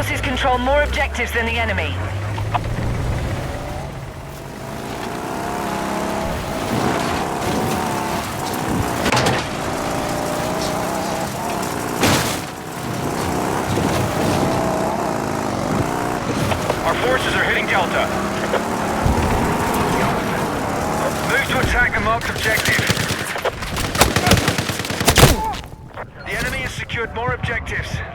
forces control more objectives than the enemy. Our forces are hitting Delta. Move to attack the marked objective. The enemy has secured more objectives.